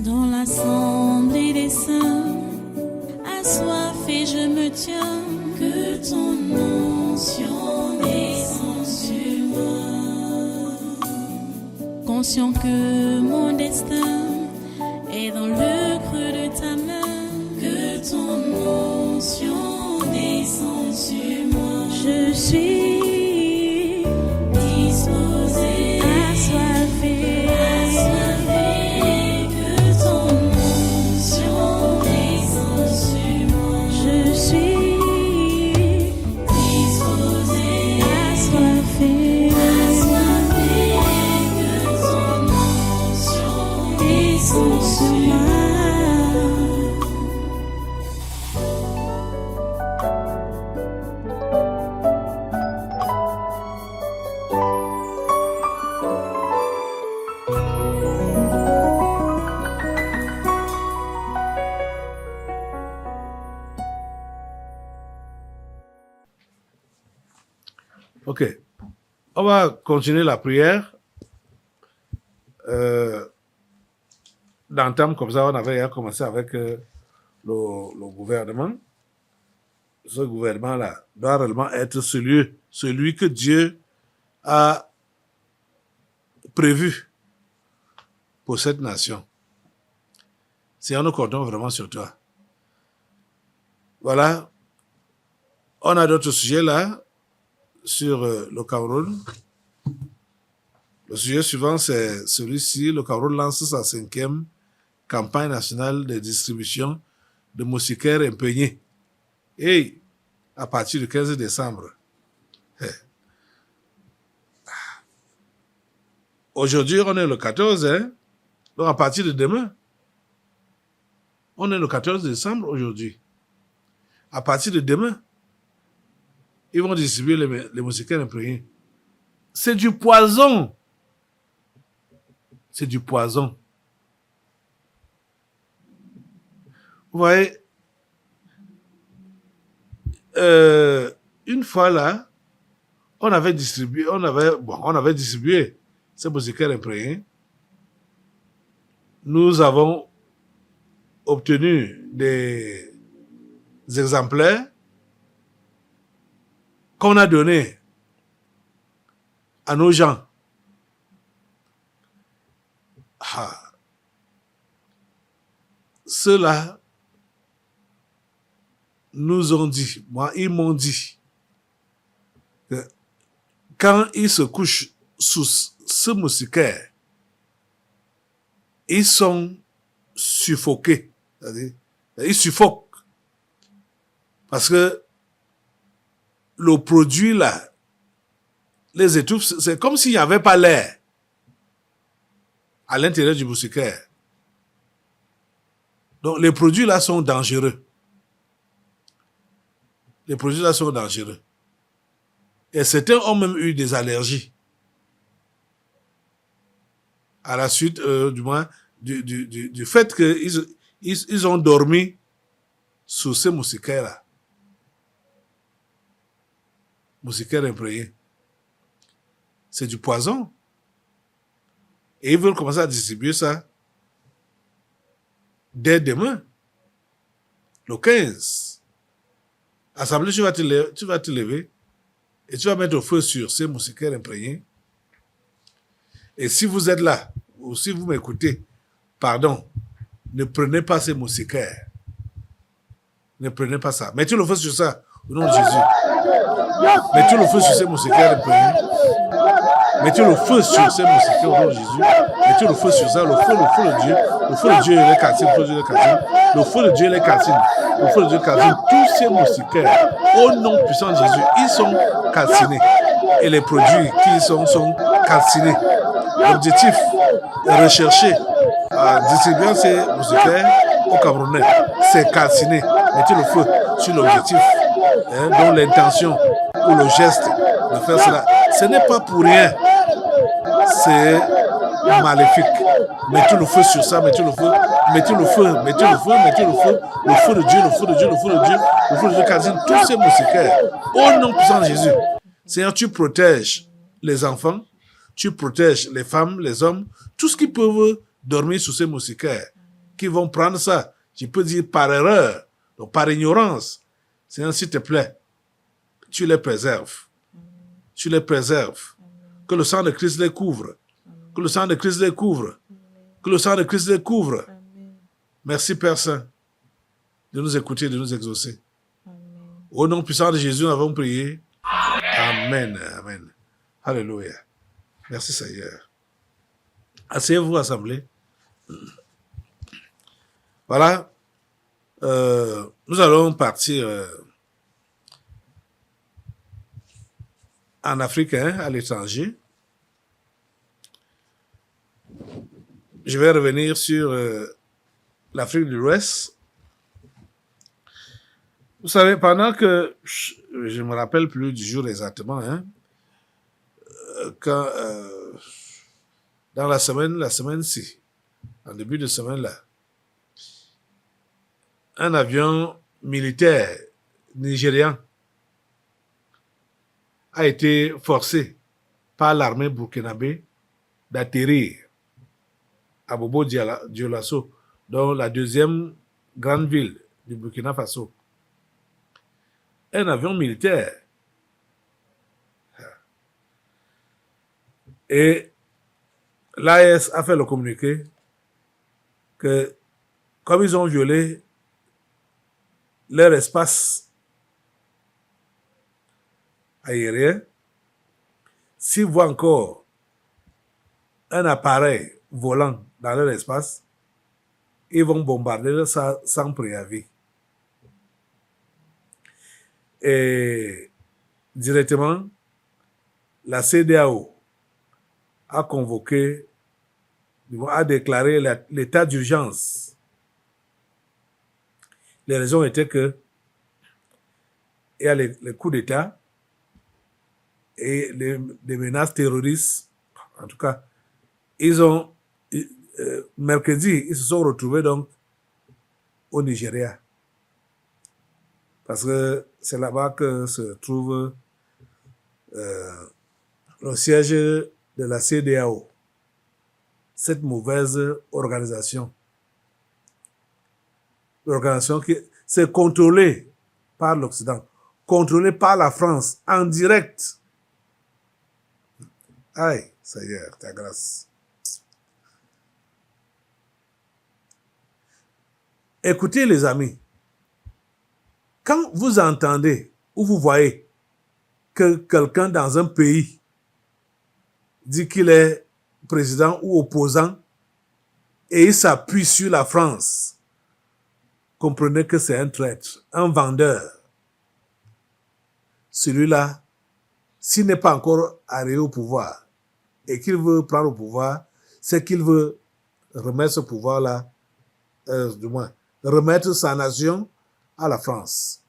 Dans l'assemblée des saints, assoiffé je me tiens, que ton onction descende sur moi. Conscient que mon destin est dans le creux de ta main, que ton onction descende sur moi. Je suis disposé, assoiffé, que ton onction descende sur moi. Je suis disposé, assoiffé, que ton onction descende sur moi. Ok. On va continuer la prière. D'entame comme ça, on avait commencé avec le gouvernement. Ce gouvernement-là doit réellement être celui que Dieu a prévu pour cette nation. Si nous comptons vraiment sur toi. Voilà. On a d'autres sujets là sur le Cameroun. Le sujet suivant, c'est celui-ci. Le Cameroun lance sa 5e campagne nationale de distribution de moustiquaires imprégnés. Et à partir du 15 décembre. Aujourd'hui, on est le 14, hein? Donc à partir de demain, on est le 14 décembre aujourd'hui. À partir de demain, ils vont distribuer les moustiquaires imprégnés. C'est du poison. C'est du poison. Vous voyez, une fois là, on avait distribué ces moustiquaires imprégnés. Nous avons obtenu des exemplaires qu'on a donnés à nos gens. Ceux-là nous ont dit, ils m'ont dit, que quand ils se couchent sous ce moustiquaire, ils sont suffoqués. C'est-à-dire, ils suffoquent. Parce que le produit là, les étouffe, c'est comme s'il n'y avait pas l'air à l'intérieur du moustiquaire. Donc les produits là sont dangereux. Les produits là sont dangereux. Et certains ont même eu des allergies. À la suite, du moins, du fait qu'ils ont dormi sous ces moustiquaires-là. Moustiquaires imprégnés. C'est du poison. Et ils veulent commencer à distribuer ça dès demain, le 15. Assemblée, tu vas te lever et tu vas mettre au feu sur ces moustiquaires imprégnés. Et si vous êtes là, ou si vous m'écoutez, pardon, ne prenez pas ces moustiquaires. Ne prenez pas ça. Mettez le feu sur ça, au nom de Jésus. Mettez le feu sur ces moustiquaires imprégnés. Mettez le feu sur ces moustiquaires au nom de Jésus. Mettez le feu sur ça, le feu de Dieu. Le feu de Dieu les calcine, le feu de Dieu les calcine. Le feu de Dieu les calcine. Le feu de Dieu calcine. Tous ces moustiquaires, au nom puissant de Jésus, ils sont calcinés. Et les produits qui sont calcinés. L'objectif recherché en distribuant ces moustiquaires au Camerounais, c'est calciner. Mettez le feu sur l'objectif, dont l'intention ou le geste de faire cela. Ce n'est pas pour rien. C'est maléfique. Mettez le feu sur ça, mettez le feu, mettez le feu, mettez le feu, mettez le feu, le feu de Dieu, le feu de Dieu, le feu de Dieu, le feu de Dieu calcine tous ces moustiquaires. Au nom puissant de Jésus. Seigneur, tu protèges les enfants, tu protèges les femmes, les hommes, tout ce qui peut dormir sous ces moustiquaires. qui vont prendre ça. Je peux dire par erreur, donc par ignorance. Seigneur, s'il te plaît, tu les préserves. Tu les préserves. Que le sang de Christ les couvre. Que le sang de Christ les couvre. Que le sang de Christ les couvre. Merci, Père Saint, de nous écouter, de nous exaucer. Au nom puissant de Jésus, nous avons prié. Amen. Amen. Alléluia. Merci, Seigneur. Asseyez-vous, assemblée. Voilà. Nous allons partir en Afrique, à l'étranger. Je vais revenir sur l'Afrique de l'Ouest. Vous savez, pendant que je ne me rappelle plus du jour exactement, quand dans la semaine-ci, en début de semaine-là, un avion militaire nigérian a été forcé par l'armée burkinabé d'atterrir à Bobo Dioulasso, dans la deuxième grande ville du Burkina Faso. Un avion militaire. Et l'AES a fait le communiqué que, comme ils ont violé leur espace aérien, s'ils voient encore un appareil volant dans leur espace, ils vont bombarder ça sans préavis. Et directement, la CEDEAO a convoqué, a déclaré l'état d'urgence. Les raisons étaient que il y a les coups d'État et les menaces terroristes. En tout cas, mercredi, ils se sont retrouvés donc au Nigeria. Parce que c'est là-bas que se trouve le siège de la CEDEAO. Cette mauvaise organisation. L'organisation qui c'est contrôlée par l'Occident, contrôlée par la France en direct. Aïe, Seigneur, ta grâce. Écoutez les amis, quand vous entendez ou vous voyez que quelqu'un dans un pays dit qu'il est président ou opposant et il s'appuie sur la France, comprenez que c'est un traître, un vendeur. Celui-là, s'il n'est pas encore arrivé au pouvoir et qu'il veut prendre le pouvoir, c'est qu'il veut remettre ce pouvoir-là, du moins, remettre sa nation à la France.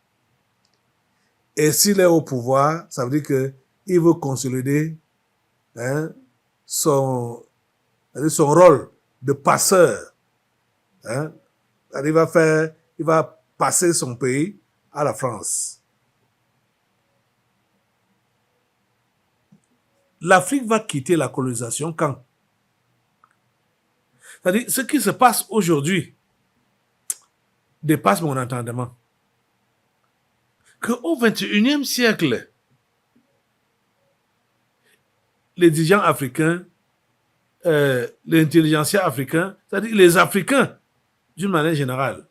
Et s'il est au pouvoir, ça veut dire qu'il veut consolider son rôle de passeur. Il va passer son pays à la France. L'Afrique va quitter la colonisation quand? C'est-à-dire, ce qui se passe aujourd'hui dépasse mon entendement. Qu'au XXIe siècle, les dirigeants africains, l'intelligentsia africain, c'est-à-dire les Africains, d'une manière générale,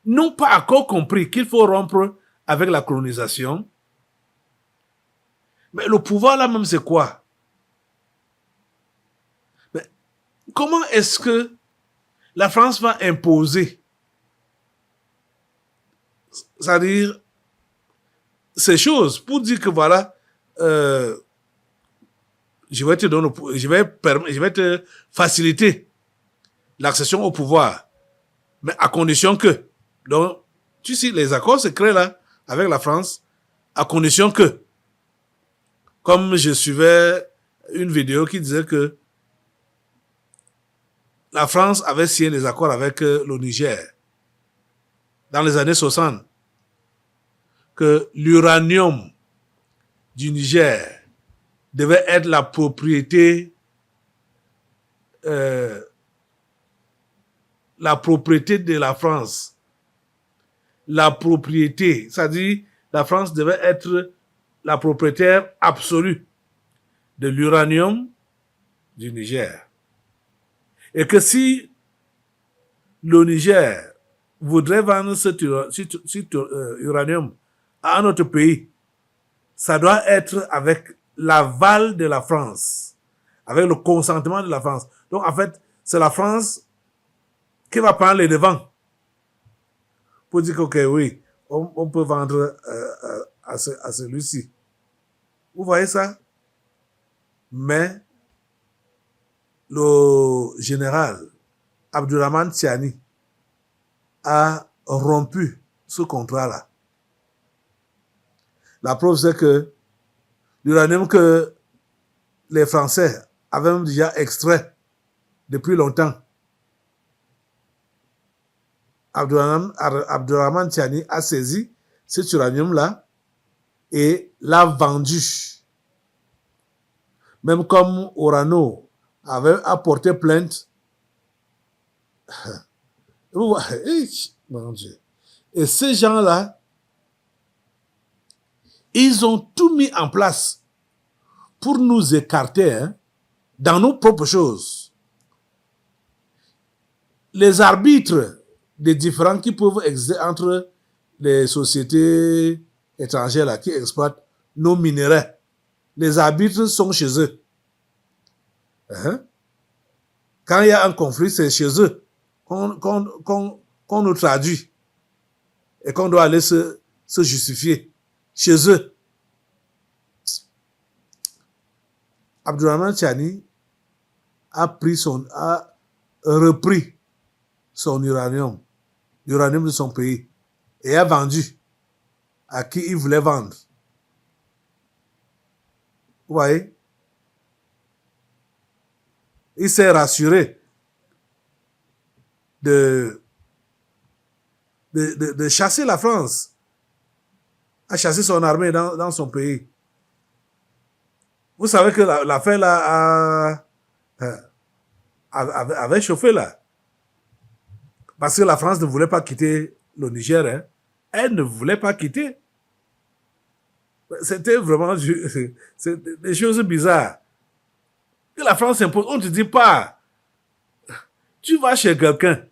n'ont pas encore compris qu'il faut rompre avec la colonisation. Mais le pouvoir là-même, c'est quoi? Mais comment est-ce que la France va imposer, c'est-à-dire ces choses, pour dire que voilà, je vais te faciliter l'accession au pouvoir, mais à condition que, donc, tu sais, les accords secrets là, avec la France, à condition que, comme je suivais une vidéo qui disait que la France avait signé des accords avec le Niger dans les années 60, que l'uranium du Niger devait être la propriété la propriété de la France. La propriété, c'est-à-dire la France devait être la propriétaire absolue de l'uranium du Niger. Et que si le Niger voudrait vendre cet uranium à un autre pays, ça doit être avec l'aval de la France, avec le consentement de la France. Donc, en fait, c'est la France qui va prendre les devants pour dire que, ok, oui, on peut vendre à celui-ci. Vous voyez ça? Mais le général Abdourahmane Tiani a rompu ce contrat-là. La preuve, c'est que l'uranium que les Français avaient même déjà extrait depuis longtemps, Abdourahmane Tiani a saisi cet uranium-là et l'a vendu. Même comme Orano avait apporté plainte. Mon Dieu. Et ces gens-là, ils ont tout mis en place pour nous écarter dans nos propres choses. Les arbitres des différents qui peuvent exister entre les sociétés étrangères là, qui exploitent nos minéraux, les arbitres sont chez eux. Quand il y a un conflit, c'est chez eux qu'on nous traduit et qu'on doit aller se justifier. Chez eux. Abdourahmane Tiani a repris son uranium de son pays, et a vendu à qui il voulait vendre. Vous voyez? Il s'est rassuré de chasser la France, a chassé son armée dans son pays. Vous savez que l'affaire là avait chauffé là. Parce que la France ne voulait pas quitter le Niger. Hein. Elle ne voulait pas quitter. C'était vraiment des choses bizarres. Que la France impose, on ne te dit pas. Tu vas chez quelqu'un.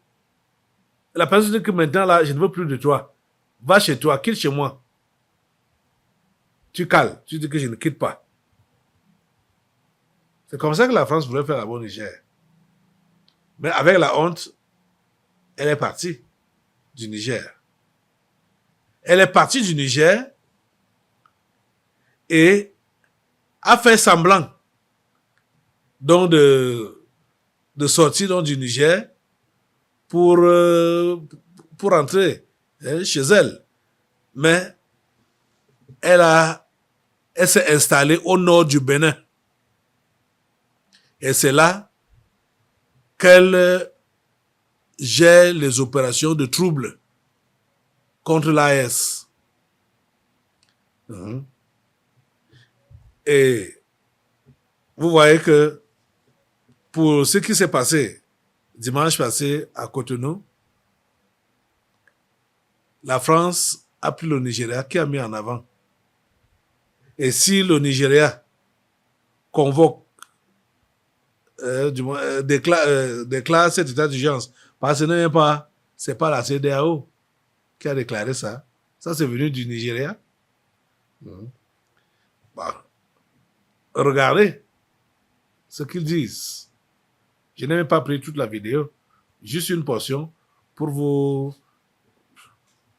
La personne dit que maintenant là, je ne veux plus de toi. Va chez toi, quitte chez moi. Tu cales, tu dis que je ne quitte pas. C'est comme ça que la France voulait faire la bonne Niger. Mais avec la honte, elle est partie du Niger. Elle est partie du Niger et a fait semblant donc de sortir donc du Niger pour entrer chez elle. Mais elle s'est installée au nord du Bénin. Et c'est là qu'elle gère les opérations de trouble contre l'AS. Et vous voyez que pour ce qui s'est passé dimanche passé à Cotonou, la France a pris le Nigeria qui a mis en avant. Et si le Nigeria convoque, déclare cet état d'urgence, parce que c'est pas la CEDEAO qui a déclaré ça. Ça, c'est venu du Nigeria. Bon. Regardez ce qu'ils disent. Je n'ai même pas pris toute la vidéo, juste une portion pour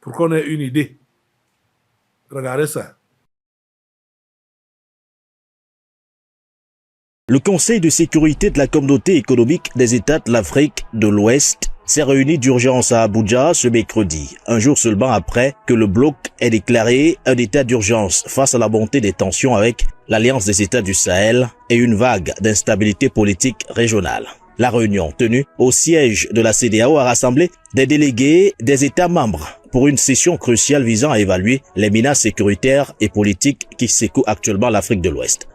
qu'on ait une idée. Regardez ça. Le Conseil de sécurité de la Communauté économique des États de l'Afrique de l'Ouest s'est réuni d'urgence à Abuja ce mercredi, un jour seulement après que le bloc ait déclaré un état d'urgence face à la montée des tensions avec l'Alliance des États du Sahel et une vague d'instabilité politique régionale. La réunion tenue au siège de la CEDEAO a rassemblé des délégués des États membres pour une session cruciale visant à évaluer les menaces sécuritaires et politiques qui secouent actuellement l'Afrique de l'Ouest.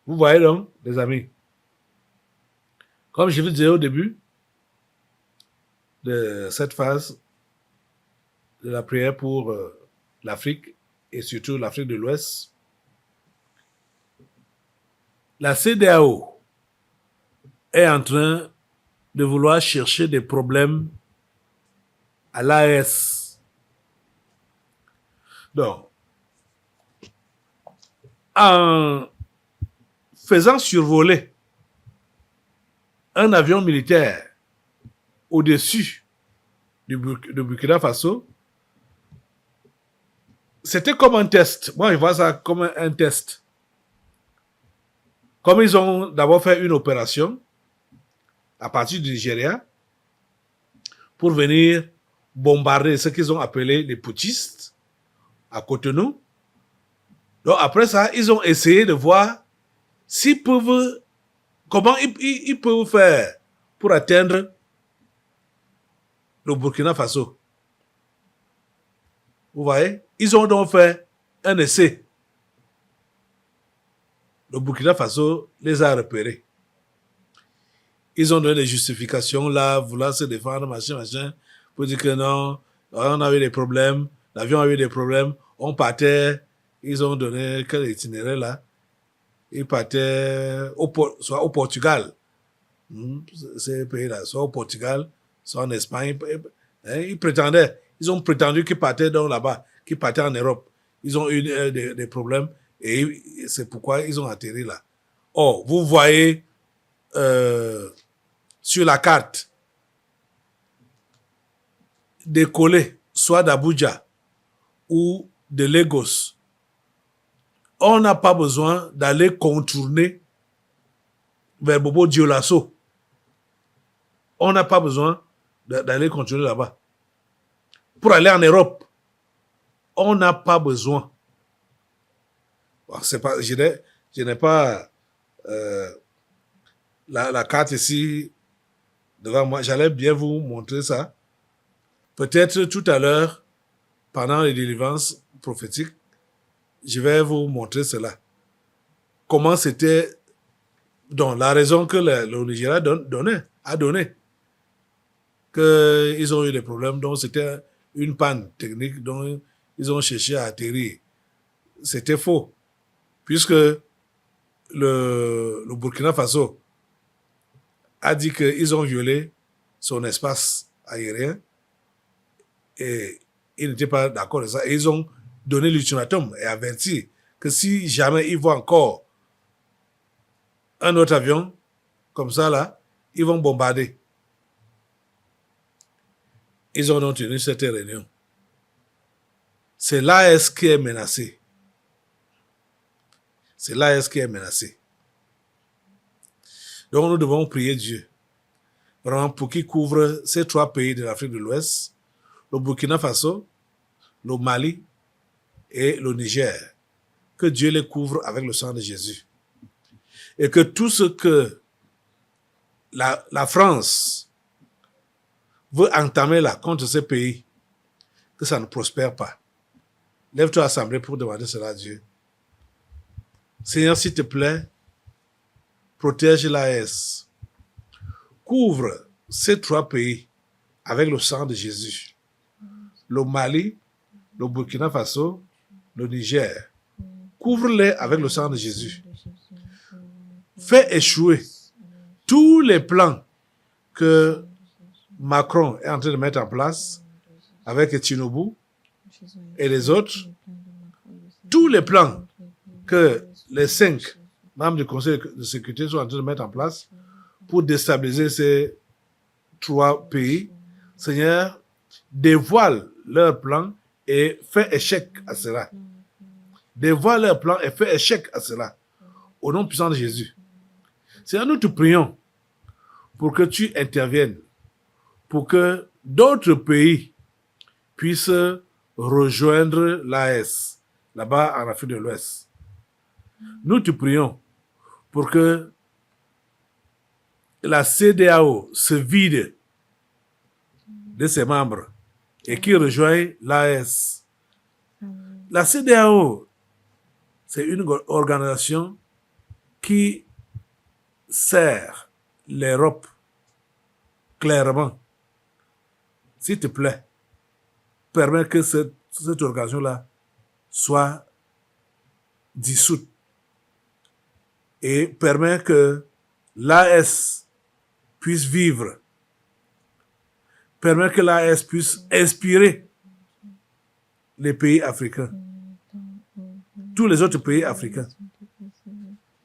Vous voyez donc, les amis, comme je vous disais au début, de cette phase de la prière pour l'Afrique et surtout l'Afrique de l'Ouest. La CEDEAO est en train de vouloir chercher des problèmes à l'AES. Donc, en faisant survoler un avion militaire au-dessus de Burkina Faso, c'était comme un test. Moi, je vois ça comme un test. Comme ils ont d'abord fait une opération à partir du Nigeria pour venir bombarder ce qu'ils ont appelé les putschistes à Cotonou. Donc après ça, ils ont essayé de voir s'ils peuvent, comment ils peuvent faire pour atteindre le Burkina Faso. Vous voyez? Ils ont donc fait un essai. Le Burkina Faso les a repérés. Ils ont donné des justifications là, vouloir se défendre, machin, pour dire que non, on avait des problèmes, l'avion avait des problèmes, on partait, ils ont donné quel itinéraire là? Ils partaient soit au Portugal, ces pays-là, soit au Portugal, soit en Espagne. Ils prétendaient, ils ont prétendu qu'ils partaient donc là-bas, qu'ils partaient en Europe. Ils ont eu des problèmes et c'est pourquoi ils ont atterri là. Or, vous voyez sur la carte décoller soit d'Abuja ou de Lagos, on n'a pas besoin d'aller contourner vers Bobo Dioulasso. On n'a pas besoin d'aller contourner là-bas. Pour aller en Europe, on n'a pas besoin. Bon, c'est pas, je n'ai pas la carte ici devant moi. J'allais bien vous montrer ça. Peut-être tout à l'heure, pendant les délivrances prophétiques, je vais vous montrer cela. Comment c'était, donc la raison que le Nigeria a donné, qu'ils ont eu des problèmes, donc c'était une panne technique, donc ils ont cherché à atterrir. C'était faux, puisque le Burkina Faso a dit qu'ils ont violé son espace aérien et ils n'étaient pas d'accord avec ça. Et ils ont donné l'ultimatum et averti que si jamais ils voient encore un autre avion comme ça là, ils vont bombarder. Ils ont donc tenu cette réunion. C'est l'AES qui est menacé. C'est l'AES qui est menacé. Donc nous devons prier Dieu vraiment pour qu'il couvre ces 3 pays de l'Afrique de l'Ouest, le Burkina Faso, le Mali et le Niger. Que Dieu les couvre avec le sang de Jésus. Et que tout ce que la France veut entamer là contre ces pays, que ça ne prospère pas. Lève-toi assemblée pour demander cela à Dieu. Seigneur, s'il te plaît, protège l'AES. Couvre ces 3 pays avec le sang de Jésus. Le Mali, le Burkina Faso, le Niger. Couvre-les avec le sang de Jésus. Fais échouer tous les plans que Macron est en train de mettre en place avec Tinubu et les autres. Tous les plans que les 5 membres du Conseil de sécurité sont en train de mettre en place pour déstabiliser ces 3 pays. Seigneur, dévoile leurs plans et fais échec à cela. Dévoile leurs plans et fais échec à cela. Au nom puissant de Jésus. Seigneur, nous te prions pour que tu interviennes, pour que d'autres pays puissent rejoindre l'AES, là-bas en Afrique de l'Ouest. Nous te prions pour que la CEDEAO se vide de ses membres et qu'il rejoigne l'AES. La CEDEAO, c'est une organisation qui sert l'Europe clairement. s'il te plaît, permets que cette organisation-là soit dissoute et permets que l'AS puisse vivre, permets que l'AS puisse inspirer les pays africains, tous les autres pays africains,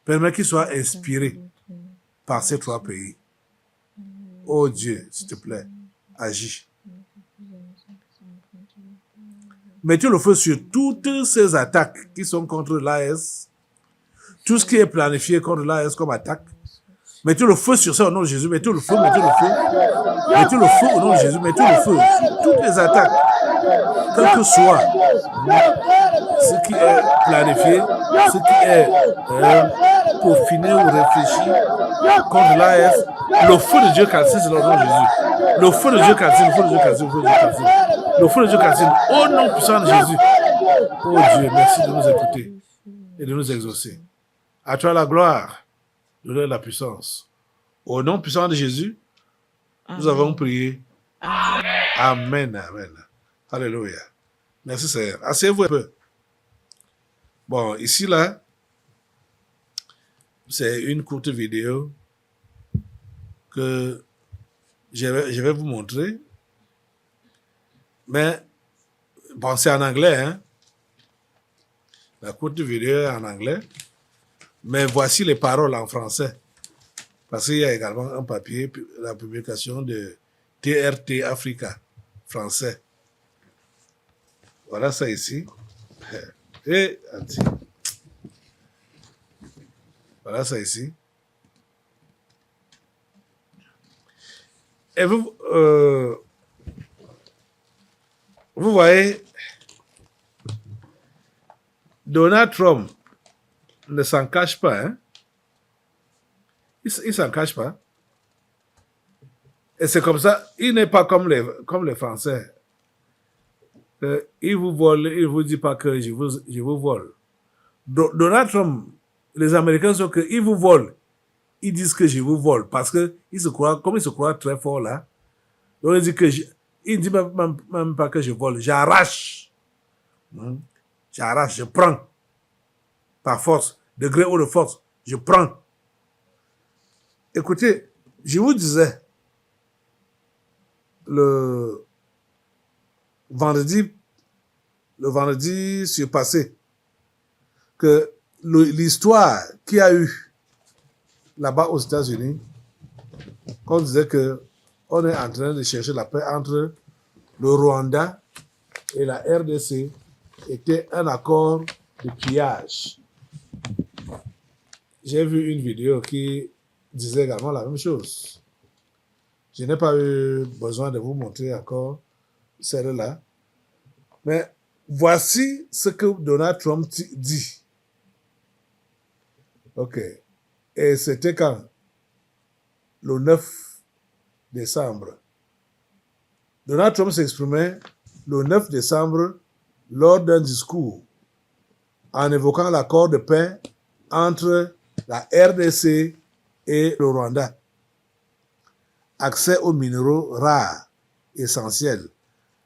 permets qu'ils soient inspirés par ces 3 pays. Oh Dieu, s'il te plaît, agis. Mettez le feu sur toutes ces attaques qui sont contre l'AS, tout ce qui est planifié contre l'AS comme attaque. Mettez le feu sur ça au nom de Jésus, mettez le feu, mettez le feu. Mettez le feu au nom de Jésus, mettez le feu sur toutes les attaques, quel que soit ce qui est planifié, ce qui est peaufiné ou réfléchi contre l'AS. Le feu de Dieu calcine au nom de Jésus. Le feu de Dieu calcine, le feu de Dieu calcine, le feu de Dieu calcine. Le feu de Dieu calcine au nom puissant de Jésus. Oh Dieu, merci de nous écouter et de nous exaucer. À toi la gloire, de la puissance. Au nom puissant de Jésus, nous avons prié. Amen, amen. Alléluia. Merci Seigneur. Asseyez-vous un peu. Bon, ici, là, c'est une courte vidéo que je vais vous montrer. Mais, bon, c'est en anglais, hein. La courte vidéo est en anglais. Mais voici les paroles en français. Parce qu'il y a également un papier, la publication de TRT Africa, français. Voilà ça ici. Et, voilà ça ici. Et vous voyez, Donald Trump ne s'en cache pas, hein? Il s'en cache pas. Et c'est comme ça, il n'est pas comme les Français. Il vous vole, il ne vous dit pas que je vous vole. Donald Trump, les Américains sont qu'ils vous volent. Ils disent que je vous vole parce que comme ils se croient très fort là, donc il ne dit même pas que je vole, j'arrache. J'arrache, je prends. Par force, de gré ou de force, je prends. Écoutez, je vous disais, le vendredi surpassé, que l'histoire qu'il y a eu là-bas aux États-Unis, qu'on disait que on est en train de chercher la paix entre le Rwanda et la RDC, était un accord de pillage. J'ai vu une vidéo qui disait également la même chose. Je n'ai pas eu besoin de vous montrer encore celle-là. Mais voici ce que Donald Trump dit. OK. Et c'était quand? Le 9 décembre. Donald Trump s'exprimait le 9 décembre lors d'un discours en évoquant l'accord de paix entre la RDC et le Rwanda. Accès aux minéraux rares, essentiels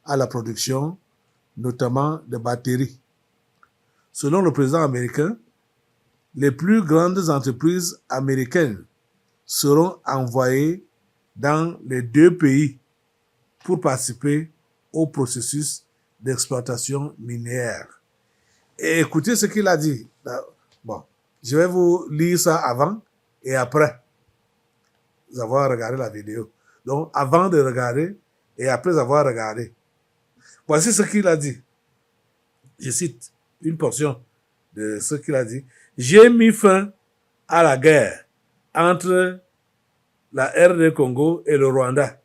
à la production, notamment de batteries. Selon le président américain, les plus grandes entreprises américaines seront envoyées dans les 2 pays pour participer au processus d'exploitation minière. Et écoutez ce qu'il a dit. Bon, je vais vous lire ça avant et après avoir regardé la vidéo. Donc, avant de regarder et après avoir regardé. Voici ce qu'il a dit. Je cite une portion de ce qu'il a dit. J'ai mis fin à la guerre entre la RD Congo et le Rwanda.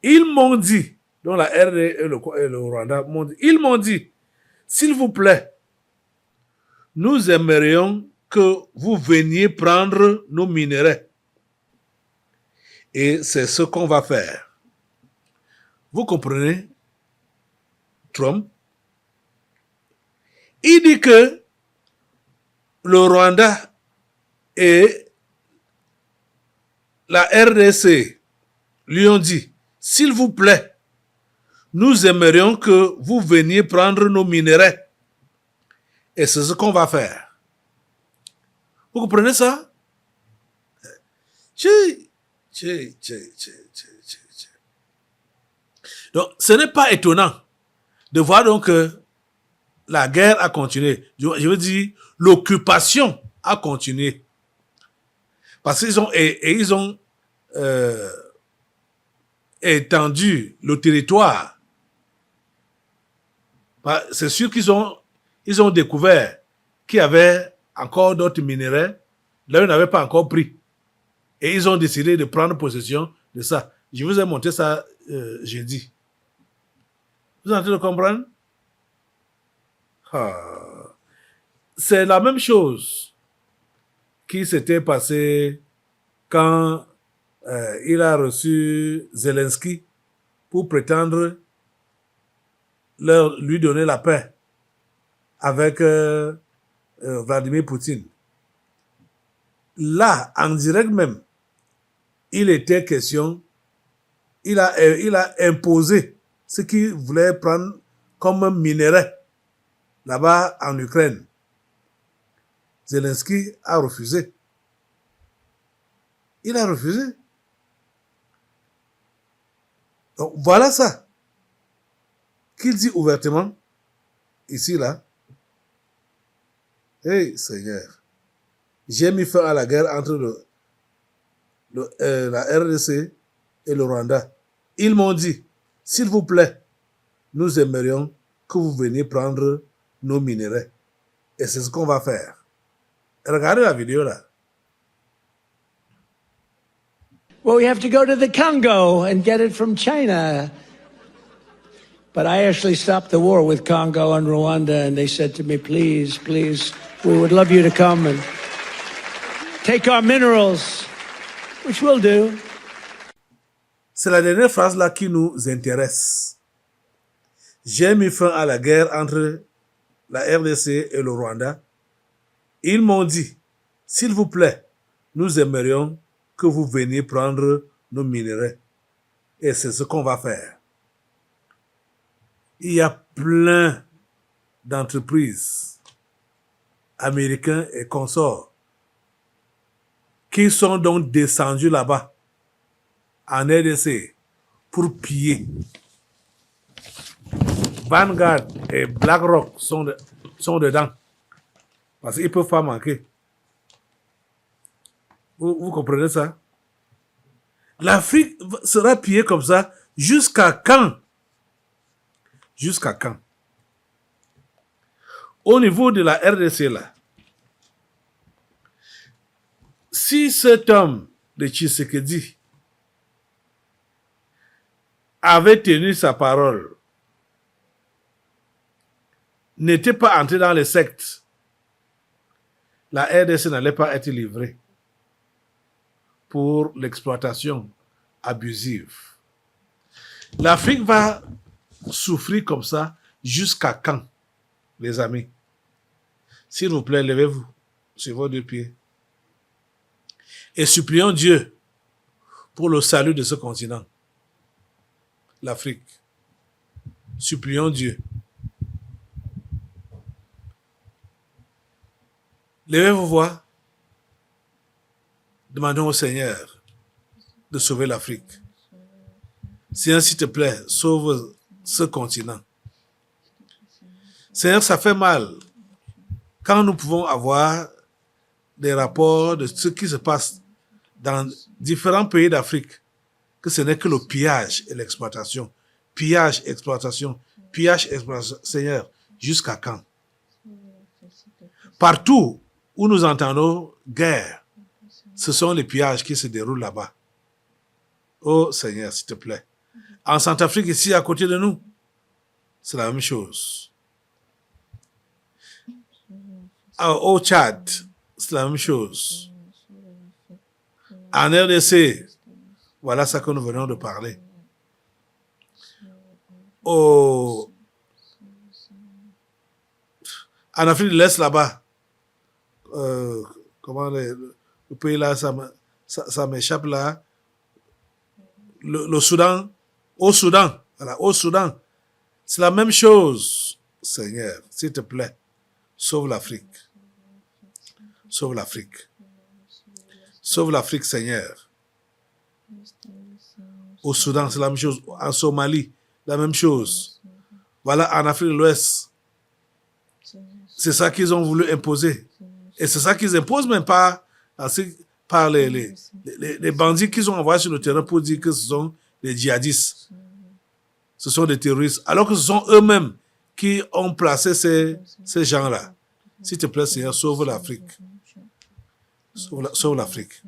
Ils m'ont dit, donc la RD et le Rwanda m'ont dit, ils m'ont dit, s'il vous plaît, nous aimerions que vous veniez prendre nos minéraux. Et c'est ce qu'on va faire. Vous comprenez, Trump? Il dit que le Rwanda et la RDC lui ont dit, s'il vous plaît, nous aimerions que vous veniez prendre nos minerais. Et c'est ce qu'on va faire. Vous comprenez ça? Donc, ce n'est pas étonnant de voir donc que la guerre a continué. Je veux dire, l'occupation a continué. Parce qu'ils ont étendu le territoire. C'est sûr qu'ils ont découvert qu'il y avait encore d'autres minéraux. Là, ils n'avaient pas encore pris. Et ils ont décidé de prendre possession de ça. Je vous ai montré ça jeudi. Vous êtes en train de comprendre? C'est la même chose qui s'était passé quand il a reçu Zelensky pour prétendre lui donner la paix avec Vladimir Poutine. Là, en direct même, il était question, il a imposé ce qu'il voulait prendre comme minerai là-bas en Ukraine. Zelensky a refusé. Il a refusé. Donc, voilà ça qu'il dit ouvertement, ici, là. Hey, Seigneur, j'ai mis fin à la guerre entre la RDC et le Rwanda. Ils m'ont dit, s'il vous plaît, nous aimerions que vous veniez prendre nos minerais. Et c'est ce qu'on va faire. Regardez la vidéo là. Well, we have to go to the Congo and get it from China. But I actually stopped the war with Congo and Rwanda, and they said to me, please, please, we would love you to come and take our minerals, which we'll do. C'est la dernière phrase là qui nous intéresse. J'ai mis fin à la guerre entre la RDC et le Rwanda. Ils m'ont dit, s'il vous plaît, nous aimerions que vous veniez prendre nos minerais. Et c'est ce qu'on va faire. Il y a plein d'entreprises américaines et consorts qui sont donc descendus là-bas en RDC pour piller. Vanguard et BlackRock sont dedans. Parce qu'ils ne peuvent pas manquer. Vous comprenez ça? L'Afrique sera pillée comme ça jusqu'à quand? Jusqu'à quand? Au niveau de la RDC, là, si cet homme de Tshisekedi avait tenu sa parole, n'était pas entré dans les sectes, la RDC n'allait pas être livrée pour l'exploitation abusive. L'Afrique va souffrir comme ça jusqu'à quand, les amis? S'il vous plaît, levez-vous sur vos deux pieds et supplions Dieu pour le salut de ce continent, l'Afrique. Supplions Dieu. Levez-vous voir. Demandons au Seigneur de sauver l'Afrique. Seigneur, s'il te plaît, sauve ce continent. Seigneur, ça fait mal quand nous pouvons avoir des rapports de ce qui se passe dans différents pays d'Afrique, que ce n'est que le pillage et l'exploitation. Pillage, exploitation. Pillage, exploitation. Seigneur, jusqu'à quand? Partout où nous entendons guerre, ce sont les pillages qui se déroulent là-bas. Oh Seigneur, s'il te plaît. En Centrafrique, ici, à côté de nous, c'est la même chose. Au Tchad, c'est la même chose. En RDC, voilà ce que nous venons de parler. En Afrique de l'Est, là-bas, comment le pays là, ça m'échappe là. Le Soudan, au Soudan, voilà, au Soudan, C'est la même chose, Seigneur, s'il te plaît. Sauve l'Afrique. Sauve l'Afrique. Sauve l'Afrique, Seigneur. Au Soudan, c'est la même chose. En Somalie, la même chose. Voilà, en Afrique de l'Ouest. C'est ça qu'ils ont voulu imposer. Et c'est ça qu'ils imposent même par les bandits qu'ils ont envoyés sur le terrain pour dire que ce sont des djihadistes. Ce sont des terroristes. Alors que ce sont eux-mêmes qui ont placé ces gens-là. S'il te plaît, Seigneur, sauve l'Afrique. Sauve l'Afrique.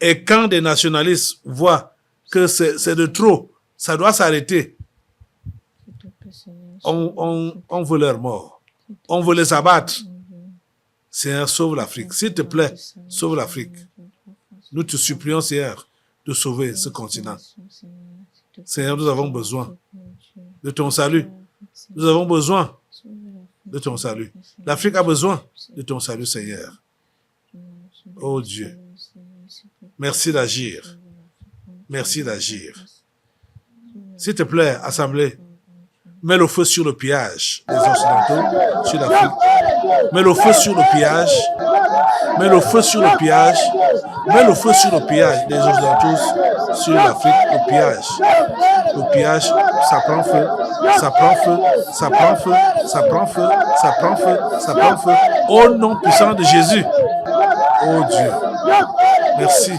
Et quand des nationalistes voient que c'est de trop, ça doit s'arrêter, on veut leur mort. On veut les abattre. Seigneur, sauve l'Afrique. S'il te plaît, sauve l'Afrique. Nous te supplions, Seigneur, de sauver ce continent. Seigneur, nous avons besoin de ton salut. Nous avons besoin de ton salut. L'Afrique a besoin de ton salut, Seigneur. Oh Dieu, merci d'agir. Merci d'agir. S'il te plaît, Assemblée, mets le feu sur le pillage des Occidentaux, sur l'Afrique. Mets le feu sur le pillage. Mets le feu sur le pillage. Mets le feu sur le pillage des Occidentaux, sur l'Afrique. Le pillage. Le pillage, ça prend feu. Ça prend feu. Ça prend feu. Ça prend feu. Ça prend feu. Ça prend feu. Au nom puissant de Jésus. Oh Dieu. Merci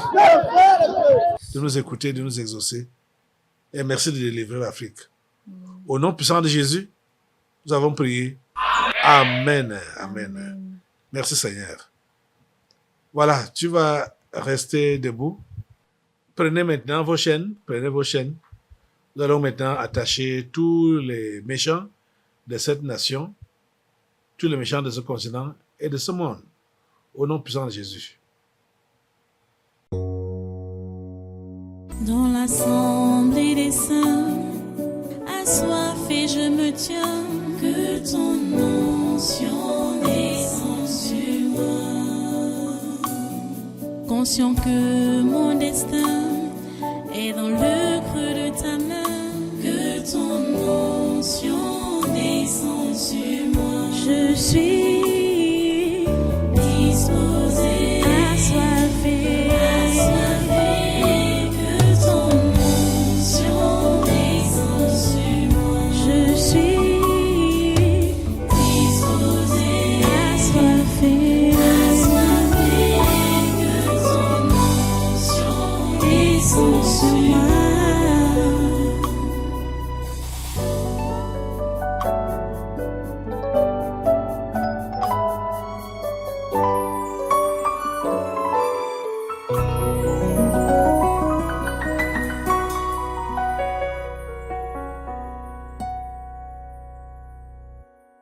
de nous écouter, de nous exaucer. Et merci de délivrer l'Afrique. Au nom puissant de Jésus, nous avons prié. Amen. Amen. Merci Seigneur. Voilà, tu vas rester debout. Prenez maintenant vos chaînes. Prenez vos chaînes. Nous allons maintenant attacher tous les méchants de cette nation, tous les méchants de ce continent et de ce monde. Au nom puissant de Jésus. Dans l'assemblée des saints, assoiffé je me tiens, que ton onction descende sur moi. Conscient que mon destin